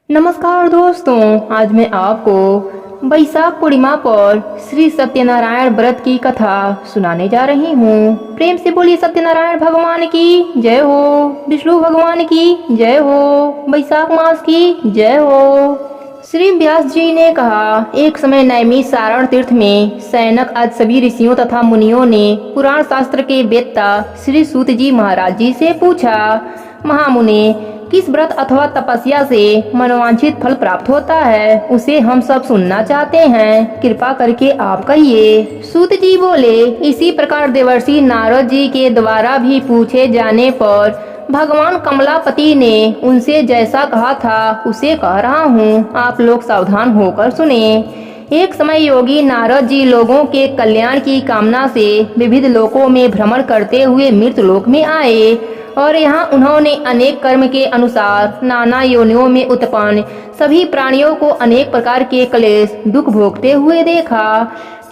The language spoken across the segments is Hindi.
नमस्कार दोस्तों, आज मैं आपको बैसाख पूर्णिमा पर श्री सत्यनारायण व्रत की कथा सुनाने जा रही हूँ। प्रेम से बोलिए सत्यनारायण भगवान की जय हो, विष्णु भगवान की जय हो, बैसाख मास की जय हो। श्री व्यास जी ने कहा, एक समय नैमी सारण तीर्थ में सैनक आज सभी ऋषियों तथा मुनियों ने पुराण शास्त्र के वेत्ता श्री सूत जी महाराज जी से पूछा, महामुने, किस व्रत अथवा तपस्या से मनोवांछित फल प्राप्त होता है, उसे हम सब सुनना चाहते हैं, कृपा करके आप कहिए। सूत जी बोले, इसी प्रकार देवर्षि नारद जी के द्वारा भी पूछे जाने पर भगवान कमलापति ने उनसे जैसा कहा था उसे कह रहा हूँ, आप लोग सावधान होकर सुने। एक समय योगी नारद जी लोगों के कल्याण की कामना से विविध लोकों में भ्रमण करते हुए मृत लोक में आए और यहाँ उन्होंने अनेक कर्म के अनुसार नाना योनियों में उत्पन्न सभी प्राणियों को अनेक प्रकार के क्लेश दुख भोगते हुए देखा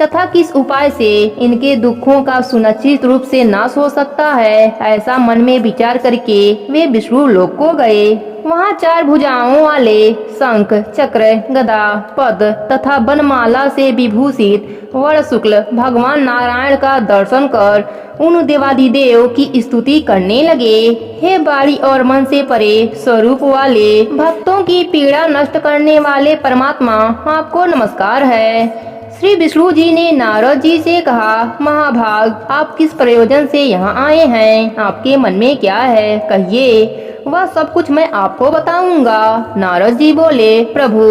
तथा किस उपाय से इनके दुखों का सुनिश्चित रूप से नाश हो सकता है, ऐसा मन में विचार करके वे विष्णु लोक को गए। वहाँ 4 भुजाओं वाले शंख, चक्र, गदा, पद तथा बनमाला से विभूषित वर्ण शुक्ल भगवान नारायण का दर्शन कर उन देवादिदेव की स्तुति करने लगे। हे बाड़ी और मन से परे स्वरूप वाले, भक्तों की पीड़ा नष्ट करने वाले परमात्मा, आपको नमस्कार है। श्री विष्णु जी ने नारद जी से कहा, महाभाग, आप किस प्रयोजन से यहाँ आए हैं, आपके मन में क्या है, कहिए, वह सब कुछ मैं आपको बताऊंगा। नारद जी बोले, प्रभु,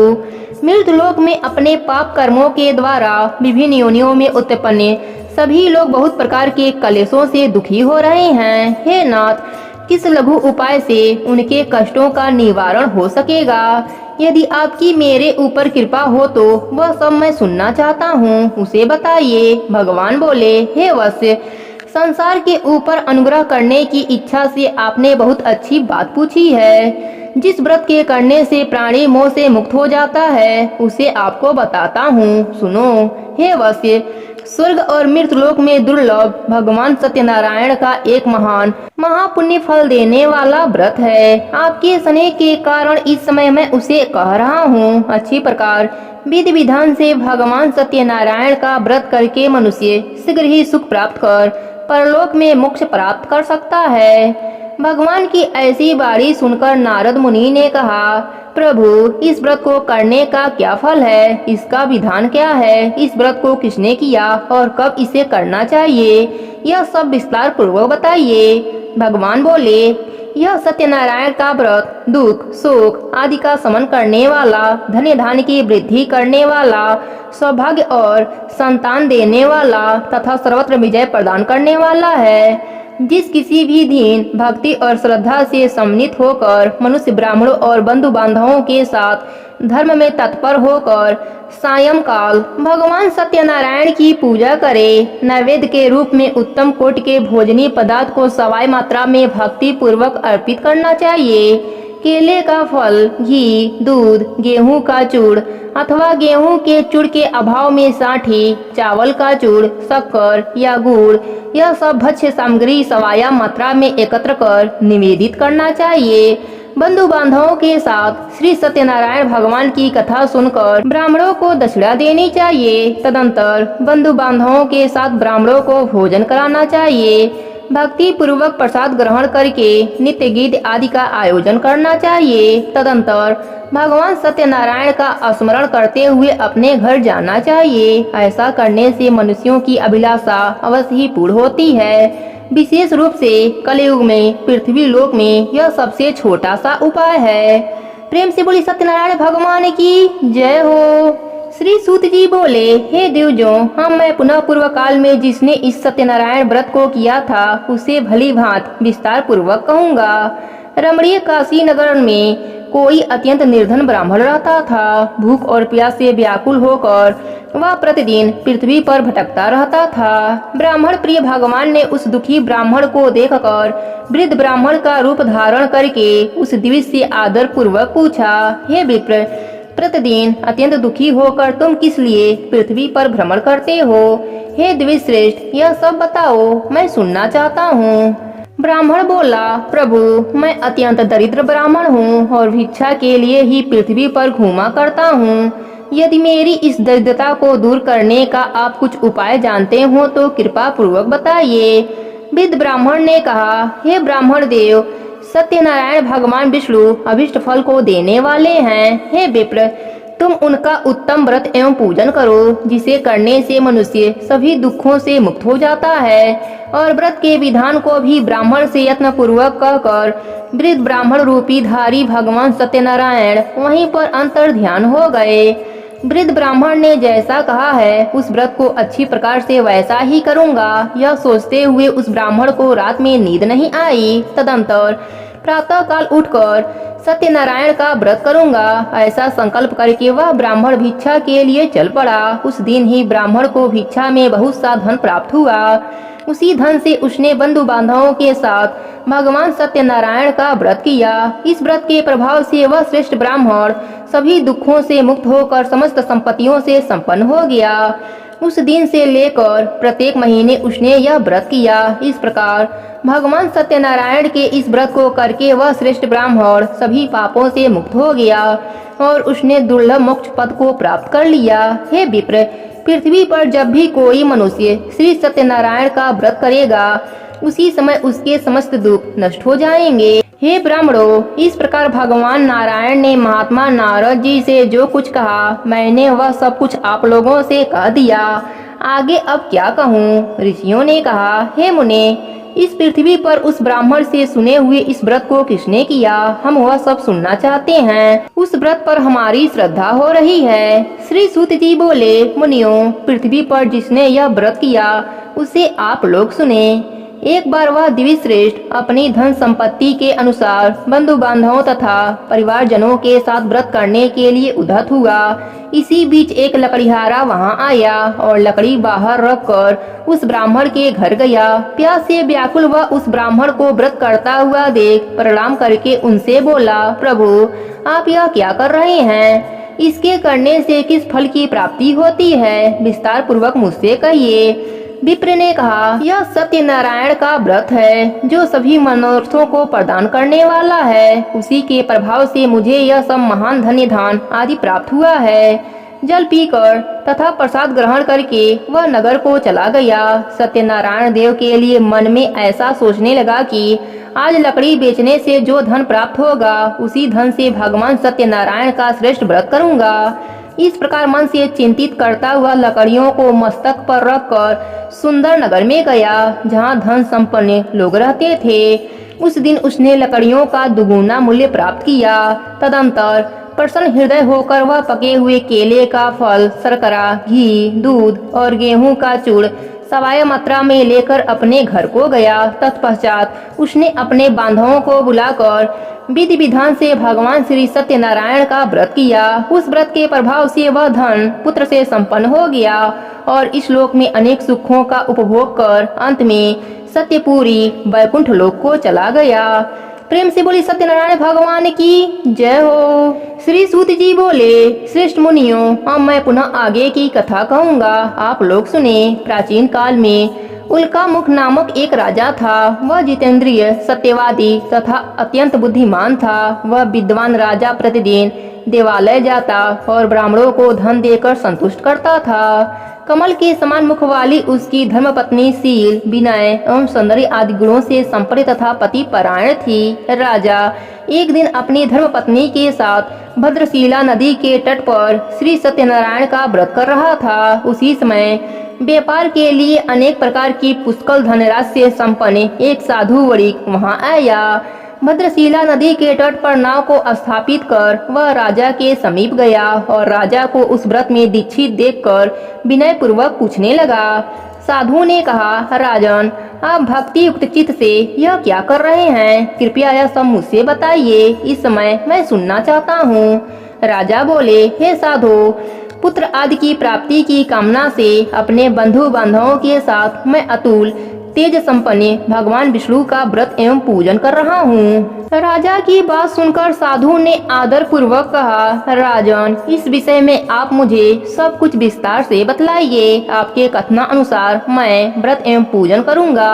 मृतलोक में अपने पाप कर्मों के द्वारा विभिन्न योनियों में उत्पन्न सभी लोग बहुत प्रकार के कलेशों से दुखी हो रहे हैं। हे नाथ, किस लघु उपाय से उनके कष्टों का निवारण हो सकेगा? यदि आपकी मेरे ऊपर कृपा हो तो वह सब मैं सुनना चाहता हूँ, उसे बताइए। भगवान बोले, हे वत्स, संसार के ऊपर अनुग्रह करने की इच्छा से आपने बहुत अच्छी बात पूछी है। जिस व्रत के करने से प्राणी मोह से मुक्त हो जाता है उसे आपको बताता हूँ, सुनो। हे वत्स, स्वर्ग और मृतलोक में दुर्लभ भगवान सत्यनारायण का एक महान महापुण्य फल देने वाला व्रत है। आपके स्नेह के कारण इस समय मैं उसे कह रहा हूँ। अच्छी प्रकार विधि विधान से भगवान सत्यनारायण का व्रत करके मनुष्य शीघ्र ही सुख प्राप्त कर परलोक में मोक्ष प्राप्त कर सकता है। भगवान की ऐसी बाणी सुनकर नारद मुनि ने कहा, प्रभु, इस व्रत को करने का क्या फल है, इसका विधान क्या है, इस व्रत को किसने किया और कब इसे करना चाहिए, यह सब विस्तार पूर्वक बताइए। भगवान बोले, यह सत्यनारायण का व्रत दुख सुख आदि का शमन करने वाला, धन्य धान्य की वृद्धि करने वाला, सौभाग्य और संतान देने वाला तथा सर्वत्र विजय प्रदान करने वाला है। जिस किसी भी दिन भक्ति और श्रद्धा से सम्मिलित होकर मनुष्य ब्राह्मणों और बंधु बांधवों के साथ धर्म में तत्पर होकर सायंकाल भगवान सत्यनारायण की पूजा करे, नैवेद्य के रूप में उत्तम कोटि के भोजनीय पदार्थ को सवाई मात्रा में भक्ति पूर्वक अर्पित करना चाहिए। केले का फल, घी, दूध, गेहूं का चूड़ अथवा गेहूं के चूड़ के अभाव में साठी, चावल का चूड़, शक्कर या गुड़, यह सब भक्ष्य सामग्री सवाया मात्रा में एकत्र कर निवेदित करना चाहिए। बंधु बांधवों के साथ श्री सत्यनारायण भगवान की कथा सुनकर ब्राह्मणों को दक्षिणा देनी चाहिए। तदंतर बंधु बांधवों के साथ ब्राह्मणों को भोजन कराना चाहिए। भक्ति पूर्वक प्रसाद ग्रहण करके नित्य गीत आदि का आयोजन करना चाहिए। तदंतर भगवान सत्यनारायण का स्मरण करते हुए अपने घर जाना चाहिए। ऐसा करने से मनुष्यों की अभिलाषा अवश्य ही पूर्ण होती है। विशेष रूप से कलयुग में पृथ्वी लोक में यह सबसे छोटा सा उपाय है। प्रेम से बोली सत्यनारायण भगवान की जय हो। श्री सूत जी बोले, हे देवजों, मैं पुनः पूर्व काल में जिसने इस सत्यनारायण व्रत को किया था उसे भली भांति विस्तार पूर्वक कहूँगा। रमणीय काशी नगर में कोई अत्यंत निर्धन ब्राह्मण रहता था। भूख और प्यास से व्याकुल होकर वह प्रतिदिन पृथ्वी पर भटकता रहता था। ब्राह्मण प्रिय भगवान ने उस दुखी ब्राह्मण को देखकर वृद्ध ब्राह्मण का रूप धारण करके उस दिव्य से आदर पूर्वक पूछा, हे विप्र, प्रतिदिन अत्यंत दुखी होकर तुम किस लिए पृथ्वी पर भ्रमण करते हो? हे द्विश्रेष्ठ, यह सब बताओ, मैं सुनना चाहता हूँ। ब्राह्मण बोला, प्रभु मैं अत्यंत दरिद्र ब्राह्मण हूँ और भिक्षा के लिए ही पृथ्वी पर घूमा करता हूँ। यदि मेरी इस दरिद्रता को दूर करने का आप कुछ उपाय जानते हो तो कृपा पूर्वक बताइए। वृद्ध ब्राह्मण ने कहा, हे ब्राह्मण देव, सत्यनारायण भगवान विष्णु अभिष्ट फल को देने वाले हैं। हे विप्र, तुम उनका उत्तम व्रत एवं पूजन करो, जिसे करने से मनुष्य सभी दुखों से मुक्त हो जाता है। और व्रत के विधान को भी ब्राह्मण से यत्न पूर्वक कहकर वृद्ध ब्राह्मण रूपी धारी भगवान सत्यनारायण वहीं पर अंतर ध्यान हो गए। वृद्ध ब्राह्मण ने जैसा कहा है उस व्रत को अच्छी प्रकार से वैसा ही करूंगा, यह सोचते हुए उस ब्राह्मण को रात में नींद नहीं आई। तदंतर प्रातः काल उठकर सत्यनारायण का व्रत करूंगा, ऐसा संकल्प करके वह ब्राह्मण भिक्षा के लिए चल पड़ा। उस दिन ही ब्राह्मण को भिक्षा में बहुत सा धन प्राप्त हुआ। उसी धन से उसने बंधु बांधवों के साथ भगवान सत्यनारायण का व्रत किया। इस व्रत के प्रभाव से वह श्रेष्ठ ब्राह्मण सभी दुखों से मुक्त होकर समस्त संपत्तियों से संपन्न हो गया। उस दिन से लेकर प्रत्येक महीने उसने यह व्रत किया। इस प्रकार भगवान सत्यनारायण के इस व्रत को करके वह श्रेष्ठ ब्राह्मण सभी पापों से मुक्त हो गया और उसने दुर्लभ मोक्ष पद को प्राप्त कर लिया। हे विप्र, पृथ्वी पर जब भी कोई मनुष्य श्री सत्यनारायण का व्रत करेगा उसी समय उसके समस्त दुख नष्ट हो जाएंगे। हे ब्राह्मणों, इस प्रकार भगवान नारायण ने महात्मा नारद जी से जो कुछ कहा मैंने वह सब कुछ आप लोगों से कह दिया। आगे अब क्या कहूँ। ऋषियों ने कहा, हे मुने, इस पृथ्वी पर उस ब्राह्मण से सुने हुए इस व्रत को किसने किया, हम वह सब सुनना चाहते हैं। उस व्रत पर हमारी श्रद्धा हो रही है। श्री सूत जी बोले, मुनियों, पृथ्वी पर जिसने यह व्रत किया उसे आप लोग सुने। एक बार वह दिव्य श्रेष्ठ अपनी धन संपत्ति के अनुसार बंधु बांधवों तथा परिवारजनों के साथ व्रत करने के लिए उद्धत हुआ। इसी बीच एक लकड़ीहारा वहां आया और लकड़ी बाहर रखकर उस ब्राह्मण के घर गया। प्यास से व्याकुल वह उस ब्राह्मण को व्रत करता हुआ देख प्रणाम करके उनसे बोला, प्रभु आप यह क्या कर रहे हैं? इसके करने से किस फल की प्राप्ति होती है? विस्तार पूर्वक मुझसे कहिए। विप्र ने कहा, यह सत्यनारायण का व्रत है जो सभी मनोरथों को प्रदान करने वाला है। उसी के प्रभाव से मुझे यह सब महान धन्य दान आदि प्राप्त हुआ है। जल पीकर तथा प्रसाद ग्रहण करके वह नगर को चला गया। सत्यनारायण देव के लिए मन में ऐसा सोचने लगा कि आज लकड़ी बेचने से जो धन प्राप्त होगा उसी धन से भगवान सत्यनारायण का श्रेष्ठ व्रत करूंगा। इस प्रकार मन से चिंतित करता हुआ लकड़ियों को मस्तक पर रखकर सुंदर नगर में गया जहां धन संपन्न लोग रहते थे। उस दिन उसने लकड़ियों का दुगुना मूल्य प्राप्त किया। तदंतर प्रसन्न हृदय होकर वह पके हुए केले का फल, शर्करा, घी, दूध और गेहूं का चूड़ सवाय मात्रा में लेकर अपने घर को गया। तत्पश्चात उसने अपने बांधवों को बुलाकर विधि विधान से भगवान श्री सत्यनारायण का व्रत किया। उस व्रत के प्रभाव से वह धन पुत्र से संपन्न हो गया और इस लोक में अनेक सुखों का उपभोग कर अंत में सत्यपुरी वैकुंठ लोक को चला गया। प्रेम से बोली सत्यनारायण भगवान की जय हो। श्री सूत जी बोले, श्रेष्ठ मुनियों, अब मैं पुनः आगे की कथा कहूँगा, आप लोग सुने। प्राचीन काल में उल्का मुख नामक एक राजा था। वह जितेंद्रिय, सत्यवादी तथा अत्यंत बुद्धिमान था। वह विद्वान राजा प्रतिदिन देवालय जाता और ब्राह्मणों को धन देकर संतुष्ट करता था। कमल के समान मुख वाली उसकी धर्मपत्नी शील, विनय एवं सौंदर्य आदि गुणों से संपन्न तथा पति परायण थी। राजा एक दिन अपनी धर्मपत्नी के साथ भद्रशिला नदी के तट पर श्री सत्यनारायण का व्रत कर रहा था। उसी समय व्यापार के लिए अनेक प्रकार की पुष्कल धनराशि से संपन्न एक साधु वणिक वहां आया। भद्रशिला नदी के तट पर नाव को स्थापित कर वह राजा के समीप गया और राजा को उस व्रत में दीक्षित देखकर विनय पूर्वक पूछने लगा। साधु ने कहा, राजन, आप भक्ति युक्त चित्त से यह क्या कर रहे हैं? कृपया यह सब मुझसे बताइए, इस समय मैं सुनना चाहता हूँ। राजा बोले, हे साधु, पुत्र आदि की प्राप्ति की कामना से अपने बंधु बांधवों के साथ मैं अतुल तेज संपन्न भगवान विष्णु का व्रत एवं पूजन कर रहा हूँ। राजा की बात सुनकर साधु ने आदर पूर्वक कहा, राजन, इस विषय में आप मुझे सब कुछ विस्तार से बतलाइए। आपके कथना अनुसार मैं व्रत एवं पूजन करूँगा।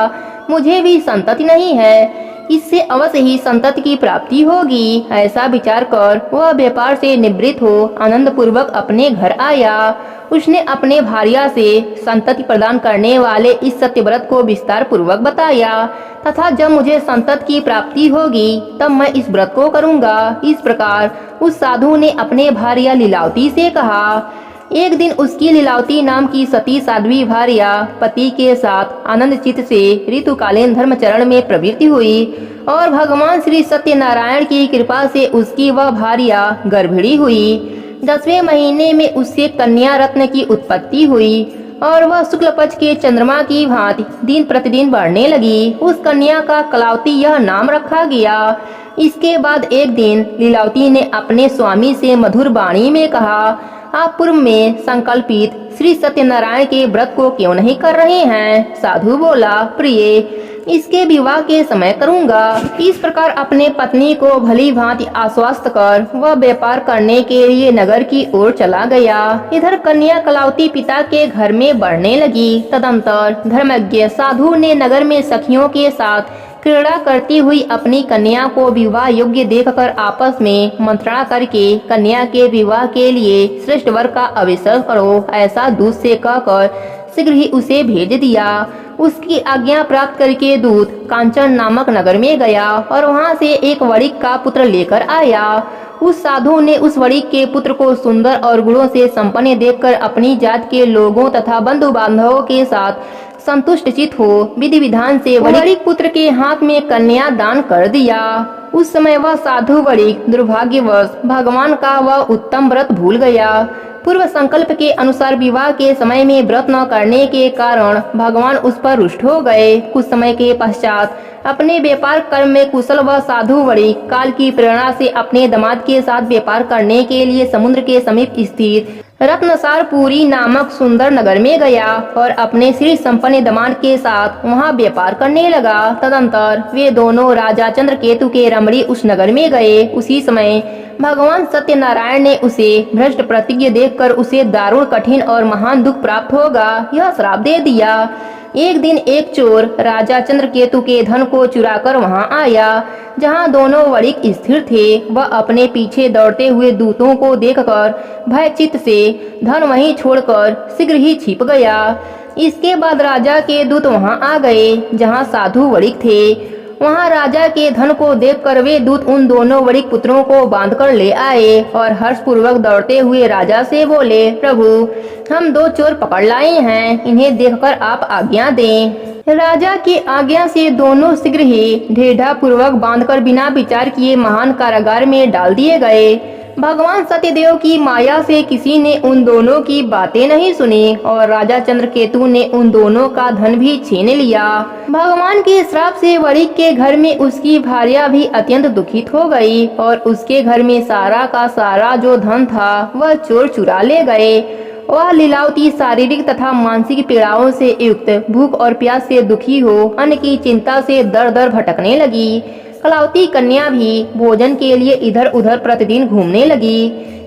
मुझे भी संतति नहीं है, इससे अवश्य ही संतति की प्राप्ति होगी। ऐसा विचार कर वह व्यापार से निवृत्त हो आनंद पूर्वक अपने घर आया। उसने अपने भार्या से संतति प्रदान करने वाले इस सत्यव्रत को विस्तार पूर्वक बताया तथा जब मुझे संतति की प्राप्ति होगी तब मैं इस व्रत को करूंगा। इस प्रकार उस साधु ने अपने भार्या लीलावती से कहा। एक दिन उसकी लीलावती नाम की सती साध्वी भार्या पति के साथ आनंद चित्त से ऋतुकालीन धर्मचरण में प्रवृत्ति हुई और भगवान श्री सत्यनारायण की कृपा से उसकी वह भार्या गर्भिणी हुई। 10वें महीने में उससे कन्या रत्न की उत्पत्ति हुई और वह शुक्ल पक्ष के चंद्रमा की भांति दिन प्रतिदिन बढ़ने लगी। उस कन्या का कलावती यह नाम रखा गया। इसके बाद एक दिन लीलावती ने अपने स्वामी से मधुर वाणी में कहा, आप पूर्व में संकल्पित श्री सत्यनारायण के व्रत को क्यों नहीं कर रहे हैं? साधु बोला, प्रिय, इसके विवाह के समय करूंगा। इस प्रकार अपने पत्नी को भली भांति आश्वस्त कर वह व्यापार करने के लिए नगर की ओर चला गया। इधर कन्या कलावती पिता के घर में बढ़ने लगी। तदंतर धर्मज्ञ साधु ने नगर में सखियों के साथ क्रीड़ा करती हुई अपनी कन्या को विवाह योग्य देखकर आपस में मंत्रणा करके कन्या के विवाह के लिए श्रेष्ठ वर का आविष्कार करो, ऐसा दूत से कहकर शीघ्र ही उसे भेज दिया। उसकी आज्ञा प्राप्त करके दूत कांचन नामक नगर में गया और वहां से एक वणिक का पुत्र लेकर आया। उस साधु ने उस वणिक के पुत्र को सुंदर और गुणों से संपन्न देखकर अपनी जात के लोगों तथा बंधु बांधवों के साथ संतुष्ट चित हो विधि विधान से वणिक पुत्र के हाथ में कन्या दान कर दिया। उस समय वह साधु वणिक दुर्भाग्यवश भगवान का वह उत्तम व्रत भूल गया। पूर्व संकल्प के अनुसार विवाह के समय में व्रत न करने के कारण भगवान उस पर रुष्ट हो गए। कुछ समय के पश्चात अपने व्यापार कर्म में कुशल वह साधु वणिक काल की प्रेरणा से अपने दामाद के साथ व्यापार करने के लिए समुद्र के समीप स्थित रत्नसारपुरी नामक सुंदर नगर में गया और अपने श्री संपन्न दामाद के साथ वहां व्यापार करने लगा। तदंतर वे दोनों राजा चंद्रकेतु के रमणी उस नगर में गए। उसी समय भगवान सत्यनारायण ने उसे भ्रष्ट प्रतिज्ञ देखकर उसे दारुण कठिन और महान दुख प्राप्त होगा यह श्राप दे दिया। एक दिन एक चोर राजा चंद्रकेतु के धन को चुराकर वहां आया जहां दोनों वणिक स्थिर थे। वह अपने पीछे दौड़ते हुए दूतों को देखकर भयचित्त से धन वहीं छोड़कर शीघ्र ही छिप गया। इसके बाद राजा के दूत वहां आ गए जहां साधु वणिक थे। वहां राजा के धन को देखकर वे दूत उन दोनों वणिक पुत्रों को बांधकर ले आए और हर्षपूर्वक दौड़ते हुए राजा से बोले, प्रभु, हम 2 चोर पकड़ लाए हैं, इन्हें देखकर आप आज्ञा दें। राजा की आज्ञा से दोनों शीघ्र ही ढेढ़ा पूर्वक बांधकर बिना विचार किए महान कारागार में डाल दिए गए। भगवान सत्यदेव की माया से किसी ने उन दोनों की बातें नहीं सुनी और राजा चंद्रकेतु ने उन दोनों का धन भी छीन लिया। भगवान के श्राप से वणिक के घर में उसकी भार्या भी अत्यंत दुखित हो गई और उसके घर में सारा का सारा जो धन था वह चोर चुरा ले गए। वह लीलावती शारीरिक तथा मानसिक पीड़ाओं से युक्त भूख और प्यास से दुखी हो अन्न की चिंता से दर दर भटकने लगी। कलावती कन्या भी भोजन के लिए इधर उधर प्रतिदिन घूमने लगी।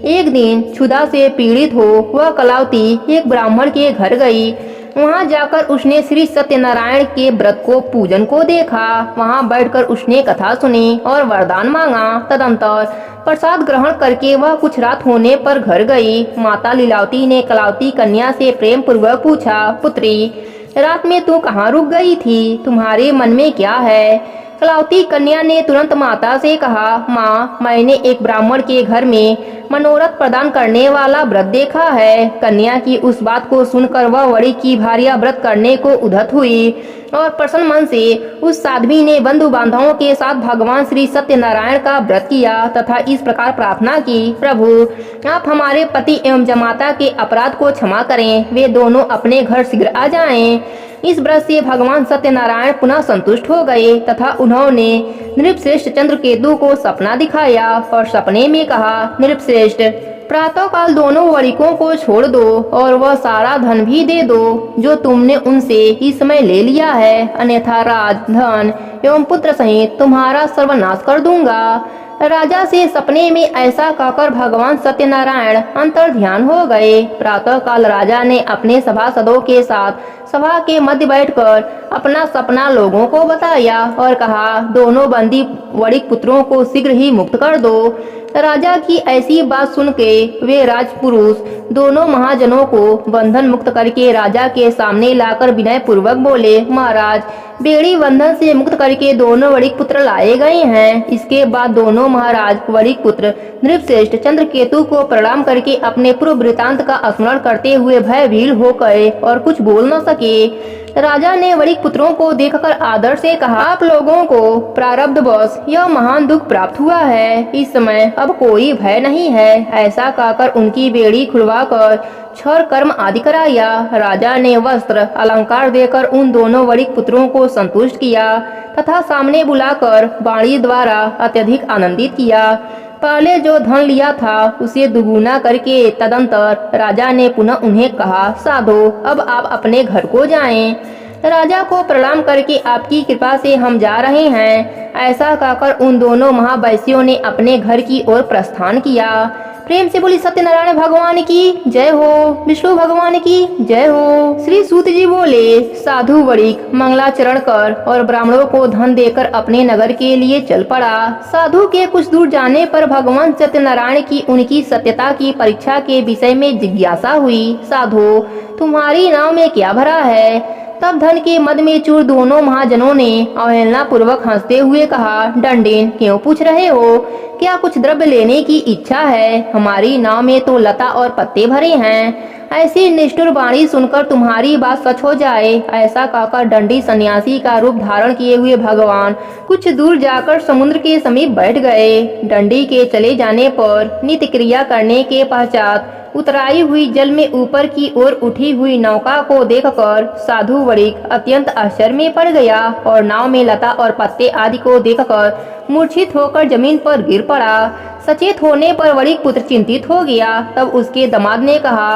एक दिन क्षुधा से पीड़ित हो वह कलावती एक ब्राह्मण के घर गई। वहां जाकर उसने श्री सत्यनारायण के व्रत को पूजन को देखा। वहां बैठकर उसने कथा सुनी और वरदान मांगा। तदंतर प्रसाद ग्रहण करके वह कुछ रात होने पर घर गई। माता लीलावती ने कलावती कन्या से प्रेम पूर्वक पूछा, पुत्री, रात में तू कहाँ रुक गई थी? तुम्हारे मन में क्या है? कलावती कन्या ने तुरंत माता से कहा, माँ, मैंने एक ब्राह्मण के घर में मनोरथ प्रदान करने वाला व्रत देखा है। कन्या की उस बात को सुनकर वह वणिक की भार्या व्रत करने को उद्यत हुई और प्रसन्न मन से उस साध्वी ने बंधु बांधवों के साथ भगवान श्री सत्यनारायण का व्रत किया तथा इस प्रकार प्रार्थना की, प्रभु, आप हमारे पति एवं जमाता के अपराध को क्षमा करें, वे दोनों अपने घर शीघ्र आ जाएं। इस व्रत से भगवान सत्यनारायण पुनः संतुष्ट हो गए तथा उन्होंने नृपश्रेष्ठ चंद्रकेतु को सपना दिखाया और सपने में कहा, नृपश्रेष्ठ, प्रातः काल दोनों वणिकों को छोड़ दो और वह सारा धन भी दे दो जो तुमने उनसे इस समय ले लिया है, अन्यथा राज, धन एवं पुत्र सहित तुम्हारा सर्वनाश कर दूंगा। राजा से सपने में ऐसा कहकर भगवान सत्यनारायण अंतर ध्यान हो गए। प्रातः काल राजा ने अपने सभासदों के साथ सभा के मध्य बैठकर अपना सपना लोगों को बताया और कहा, दोनों बंदी वणिक पुत्रों को शीघ्र ही मुक्त कर दो। राजा की ऐसी बात सुन के वे राजपुरुष दोनों महाजनों को बंधन मुक्त करके राजा के सामने लाकर विनय पूर्वक बोले, महाराज, बेड़ी बंधन से मुक्त करके दोनों वणिक पुत्र लाए गए हैं। इसके बाद दोनों महाराज वणिक पुत्र नृपश्रेष्ठ चंद्रकेतु को प्रणाम करके अपने पूर्व वृतांत का स्मरण करते हुए भयभीत हो गए और कुछ बोल न सके। राजा ने वणिक पुत्रों को देखकर आदर से कहा, आप लोगों को प्रारब्धवश यह महान दुख प्राप्त हुआ है। इस समय अब कोई भय नहीं है। ऐसा कहकर उनकी बेड़ी खुलवाकर क्षौर कर्म आदि कराया। राजा ने वस्त्र अलंकार देकर उन दोनों वणिक पुत्रों को संतुष्ट किया तथा सामने बुलाकर वाणी द्वारा अत्यधिक आनंदित किया। पहले जो धन लिया था उसे दुगुना करके तदंतर राजा ने पुनः उन्हें कहा, साधो, अब आप अपने घर को जाएं। राजा को प्रणाम करके आपकी कृपा से हम जा रहे हैं। ऐसा कहकर उन दोनों महावैश्यों ने अपने घर की ओर प्रस्थान किया। प्रेम से बोली सत्यनारायण भगवान की जय हो, विष्णु भगवान की जय हो। श्री सूत जी बोले, साधु वणिक मंगलाचरण कर और ब्राह्मणों को धन देकर अपने नगर के लिए चल पड़ा। साधु के कुछ दूर जाने पर भगवान सत्यनारायण की उनकी सत्यता की परीक्षा के विषय में जिज्ञासा हुई। साधु, तुम्हारी नाव में क्या भरा है? तब धन के मद में चूर दोनों महाजनों ने अवहेलना पूर्वक हंसते हुए कहा, दंडेन, क्यों पूछ रहे हो? क्या कुछ द्रव्य लेने की इच्छा है? हमारी नाव में तो लता और पत्ते भरे हैं। ऐसी निष्ठुर वाणी सुनकर तुम्हारी बात सच हो जाए। ऐसा कहकर दंडी सन्यासी का रूप धारण किए हुए भगवान कुछ दूर जाकर समुद्र के समीप बैठ गए। दंडी के चले जाने पर नित्य क्रिया करने के पश्चात उतराई हुई जल में ऊपर की ओर उठी हुई नौका को देखकर साधु वणिक अत्यंत आश्चर्य में पड़ गया और नाव में लता और पत्ते आदि को देखकर मूर्छित होकर जमीन पर गिर पड़ा। सचेत होने पर वणिक पुत्र चिंतित हो गया। तब उसके दामाद ने कहा,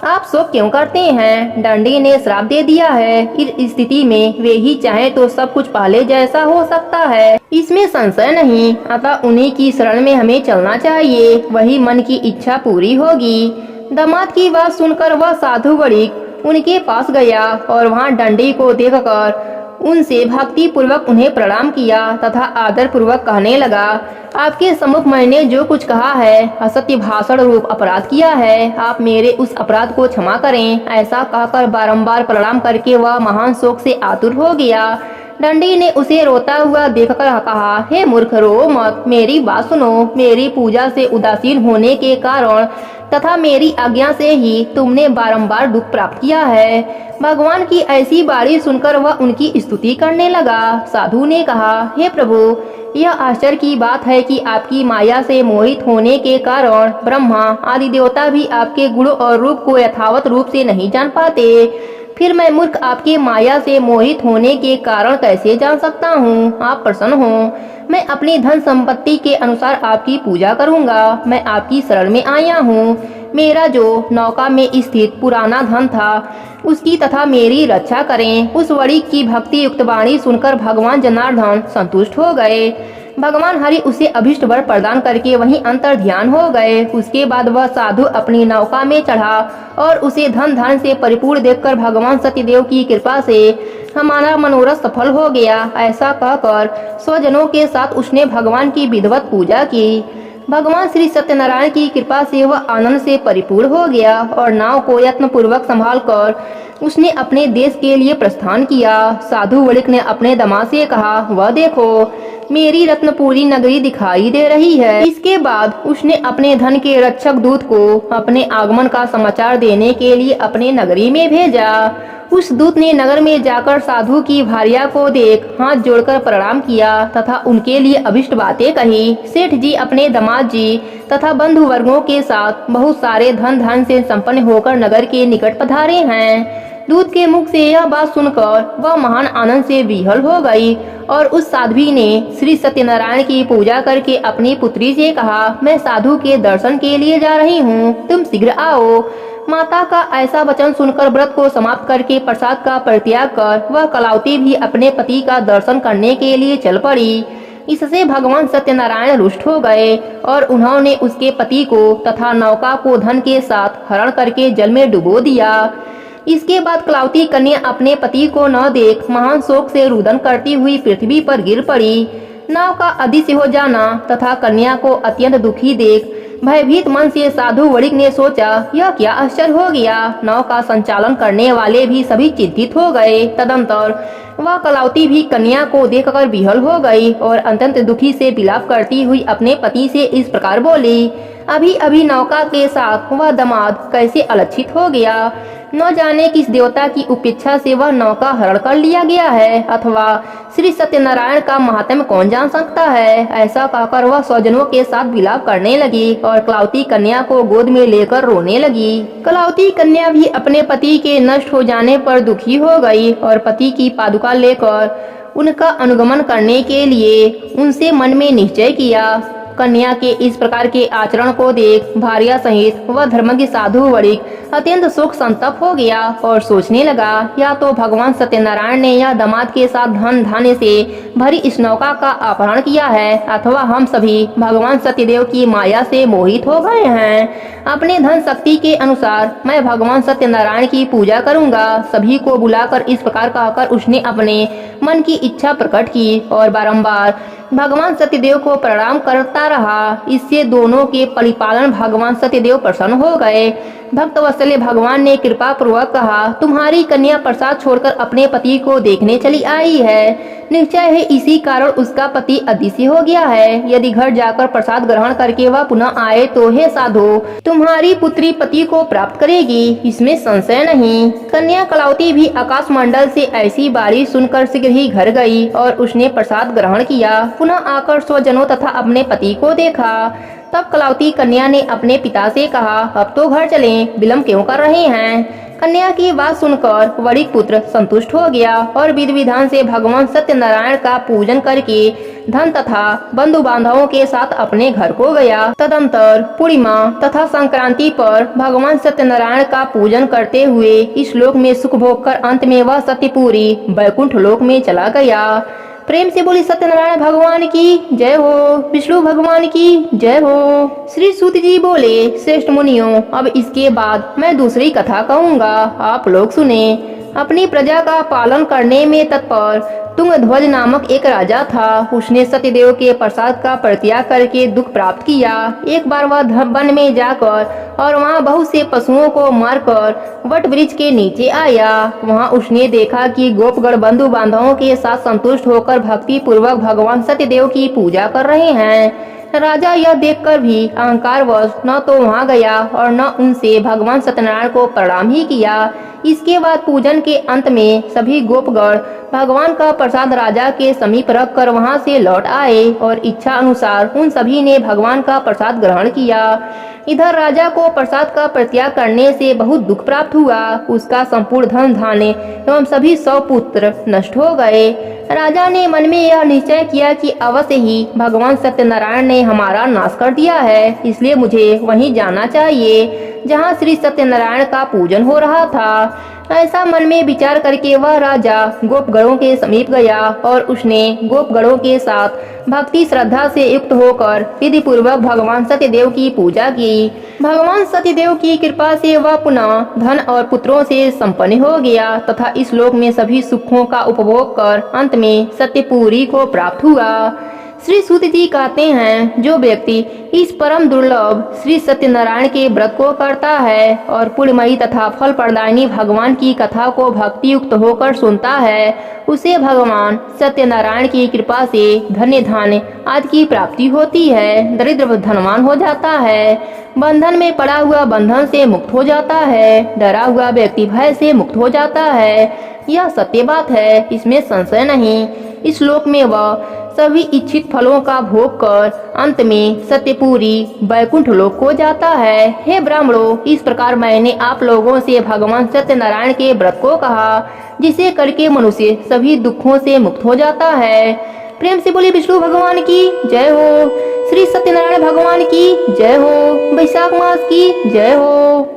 आप शोक क्यों करते हैं? दंडी ने श्राप दे दिया है। इस स्थिति में वे ही चाहे तो सब कुछ पहले जैसा हो सकता है, इसमें संशय नहीं। अतः उन्हीं की शरण में हमें चलना चाहिए, वही मन की इच्छा पूरी होगी। दामाद की बात सुनकर वह साधु वणिक उनके पास गया और वहां दंडी को देखकर उनसे भक्ति पूर्वक उन्हें प्रणाम किया तथा आदर पूर्वक कहने लगा, आपके सम्मुख मैंने जो कुछ कहा है असत्य भाषण रूप अपराध किया है। आप मेरे उस अपराध को क्षमा करें। ऐसा कहकर बारंबार प्रणाम करके वह महान शोक से आतुर हो गया। दंडी ने उसे रोता हुआ देखकर कहा, हे मूर्ख, रो मत, मेरी बात सुनो। मेरी पूजा से उदासीन होने के कारण तथा मेरी आज्ञा से ही तुमने बारंबार दुख प्राप्त किया है। भगवान की ऐसी बाणी सुनकर वह उनकी स्तुति करने लगा। साधु ने कहा, हे प्रभु, यह आश्चर्य की बात है कि आपकी माया से मोहित होने के कारण ब्रह्मा आदि देवता भी आपके गुण और रूप को यथावत रूप से नहीं जान पाते। फिर मैं मूर्ख आपके माया से मोहित होने के कारण कैसे जान सकता हूँ? आप प्रसन्न हो, मैं अपनी धन संपत्ति के अनुसार आपकी पूजा करूँगा। मैं आपकी शरण में आया हूँ। मेरा जो नौका में स्थित पुराना धन था उसकी तथा मेरी रक्षा करें। उस वणिक की भक्ति युक्त वाणी सुनकर भगवान जनार्दन संतुष्ट हो गए। भगवान हरि उसे अभिष्ट वर प्रदान करके वहीं अंतर ध्यान हो गए। उसके बाद वह साधु अपनी नौका में चढ़ा और उसे धन धान से परिपूर्ण देखकर भगवान सत्यदेव की कृपा से हमारा मनोरथ सफल हो गया। ऐसा कहकर स्वजनों के साथ उसने भगवान की विधिवत पूजा की। भगवान श्री सत्यनारायण की कृपा से वह आनंद से परिपूर्ण हो गया और नाव को यत्न पूर्वक संभाल कर उसने अपने देश के लिए प्रस्थान किया। साधु वणिक ने अपने दामाद से कहा, वह देखो, मेरी रत्नपुरी नगरी दिखाई दे रही है। इसके बाद उसने अपने धन के रक्षक दूत को अपने आगमन का समाचार देने के लिए अपने नगरी में भेजा। उस दूत ने नगर में जाकर साधु की भार्या को देख हाथ जोड़कर प्रणाम किया तथा उनके लिए अभिष्ट बातें कही। सेठ जी अपने दामाद जी तथा बंधु वर्गों के साथ बहुत सारे धन धान से संपन्न होकर नगर के निकट पधारे हैं। दूत के मुख से यह बात सुनकर वह महान आनंद से विह्वल हो गई और उस साध्वी ने श्री सत्यनारायण की पूजा करके अपनी पुत्री से कहा, मैं साधु के दर्शन के लिए जा रही हूँ, तुम शीघ्र आओ। माता का ऐसा वचन सुनकर व्रत को समाप्त करके प्रसाद का परित्याग कर वह कलावती भी अपने पति का दर्शन करने के लिए चल पड़ी। इससे भगवान सत्यनारायण रुष्ट हो गए और उन्होंने उसके पति को तथा नौका को धन के साथ हरण करके जल में डुबो दिया। इसके बाद कलावती कन्या अपने पति को न देख महान शोक से रुदन करती हुई पृथ्वी पर गिर पड़ी। नाव का अदृश्य हो जाना तथा कन्या को अत्यंत दुखी देख भयभीत मन से साधु वणिक ने सोचा, यह क्या आश्चर्य हो गया। नाव का संचालन करने वाले भी सभी चिंतित हो गए। तदंतर वह कलावती भी कन्या को देखकर विह्वल हो गई और अत्यंत दुखी से विलाप करती हुई अपने पति से इस प्रकार बोली, अभी अभी नौका के साथ वह दामाद कैसे अलक्षित हो गया। न जाने किस देवता की उपेक्षा से वह नौका हरण कर लिया गया है, अथवा श्री सत्यनारायण का महात्म्य कौन जान सकता है। ऐसा कहकर वह स्वजनों के साथ विलाप करने लगी और कलावती कन्या को गोद में लेकर रोने लगी। कलावती कन्या भी अपने पति के नष्ट हो जाने पर दुखी हो गई और पति की पादुका लेकर उनका अनुगमन करने के लिए उनसे मन में निश्चय किया। कन्या के इस प्रकार के आचरण को देख भार्या सहित वह धर्मज्ञ साधु वणिक अत्यंत शोक संतप्त हो गया और सोचने लगा, या तो भगवान सत्यनारायण ने यह दामाद के साथ धन धान्य से भरी इस नौका का अपहरण किया है, अथवा हम सभी भगवान सत्यदेव की माया से मोहित हो गए हैं। अपने धन शक्ति के अनुसार मैं भगवान सत्यनारायण की पूजा करूंगा। सभी को बुलाकर इस प्रकार कहकर उसने अपने मन की इच्छा प्रकट की और बारंबार भगवान सत्यदेव को प्रणाम करता रहा। इससे दोनों के परिपालन भगवान सत्यदेव प्रसन्न हो गए। भक्त वत्सल्य भगवान ने कृपा पूर्वक कहा, तुम्हारी कन्या प्रसाद छोड़कर अपने पति को देखने चली आई है। निश्चय है इसी कारण उसका पति अदृश्य हो गया है। यदि घर जाकर प्रसाद ग्रहण करके वह पुनः आए तो हे साधु, तुम्हारी पुत्री पति को प्राप्त करेगी, इसमें संशय नहीं। कन्या कलावती भी आकाश मंडल से ऐसी बारिश सुनकर शीघ्र ही घर गई और उसने प्रसाद ग्रहण किया। पुनः आकर स्वजनों तथा अपने पति को देखा। तब कलावती कन्या ने अपने पिता से कहा, अब तो घर चलें, विलम्ब क्यों कर रहे हैं। कन्या की बात सुनकर वणिक पुत्र संतुष्ट हो गया और विधि विधान से भगवान सत्यनारायण का पूजन करके धन तथा बंधु बांधवों के साथ अपने घर को गया। तदंतर पूर्णिमा तथा संक्रांति पर भगवान सत्यनारायण का पूजन करते हुए इस लोक में सुख भोग कर अंत में वह सत्यपुरी वैकुंठ लोक में चला गया। प्रेम से बोली सत्यनारायण भगवान की जय हो, विष्णु भगवान की जय हो। श्री सूत जी बोले, श्रेष्ठ मुनियों, अब इसके बाद मैं दूसरी कथा कहूँगा, आप लोग सुने। अपनी प्रजा का पालन करने में तत्पर तुंगध्वज नामक एक राजा था। उसने सत्यदेव के प्रसाद का परित्याग करके दुख प्राप्त किया। एक बार वह वन में जाकर और वहाँ बहुत से पशुओं को मारकर वट वृक्ष के नीचे आया। वहाँ उसने देखा कि गोपगण बंधु बांधवों के साथ संतुष्ट होकर भक्ति पूर्वक भगवान सत्यदेव की पूजा कर रहे हैं। राजा यह देखकर भी अहंकारवश न तो वहाँ गया और न उनसे भगवान सत्यनारायण को प्रणाम ही किया। इसके बाद पूजन के अंत में सभी गोपगण भगवान का प्रसाद राजा के समीप रखकर वहां से लौट आए और इच्छा अनुसार उन सभी ने भगवान का प्रसाद ग्रहण किया। इधर राजा को प्रसाद का परित्याग करने से बहुत दुख प्राप्त हुआ। उसका संपूर्ण धन धान्य एवं सभी 100 पुत्र नष्ट हो गए। राजा ने मन में यह निश्चय किया कि अवश्य ही भगवान सत्यनारायण ने हमारा नाश कर दिया है, इसलिए मुझे वहीं जाना चाहिए जहाँ श्री सत्यनारायण का पूजन हो रहा था। ऐसा मन में विचार करके वह राजा गोपगणों के समीप गया और उसने गोपगणों के साथ भक्ति श्रद्धा से युक्त होकर विधि पूर्वक भगवान सत्यदेव की पूजा की। भगवान सत्यदेव की कृपा से वह पुनः धन और पुत्रों से संपन्न हो गया तथा इस लोक में सभी सुखों का उपभोग कर अंत में सत्यपुरी को प्राप्त हुआ। श्री सूत जी कहते हैं, जो व्यक्ति इस परम दुर्लभ श्री सत्यनारायण के व्रत को करता है और पुण्यमयी तथा फल प्रदायिनी भगवान की कथा को भक्ति युक्त होकर सुनता है, उसे भगवान सत्यनारायण की कृपा से धन्य धान्य आदि की प्राप्ति होती है। दरिद्र धनवान हो जाता है, बंधन में पड़ा हुआ बंधन से मुक्त हो जाता है, डरा हुआ व्यक्ति भय से मुक्त हो जाता है। यह सत्य बात है, इसमें संशय नहीं। इस श्लोक में वह सभी इच्छित फलों का भोग कर अंत में सत्यपुरी वैकुंठ लोक को जाता है। हे ब्राह्मणों, इस प्रकार मैंने आप लोगों से भगवान सत्यनारायण के व्रत को कहा, जिसे करके मनुष्य सभी दुखों से मुक्त हो जाता है। प्रेम से बोली विष्णु भगवान की जय हो, श्री सत्यनारायण भगवान की जय हो, वैशाख मास की जय हो।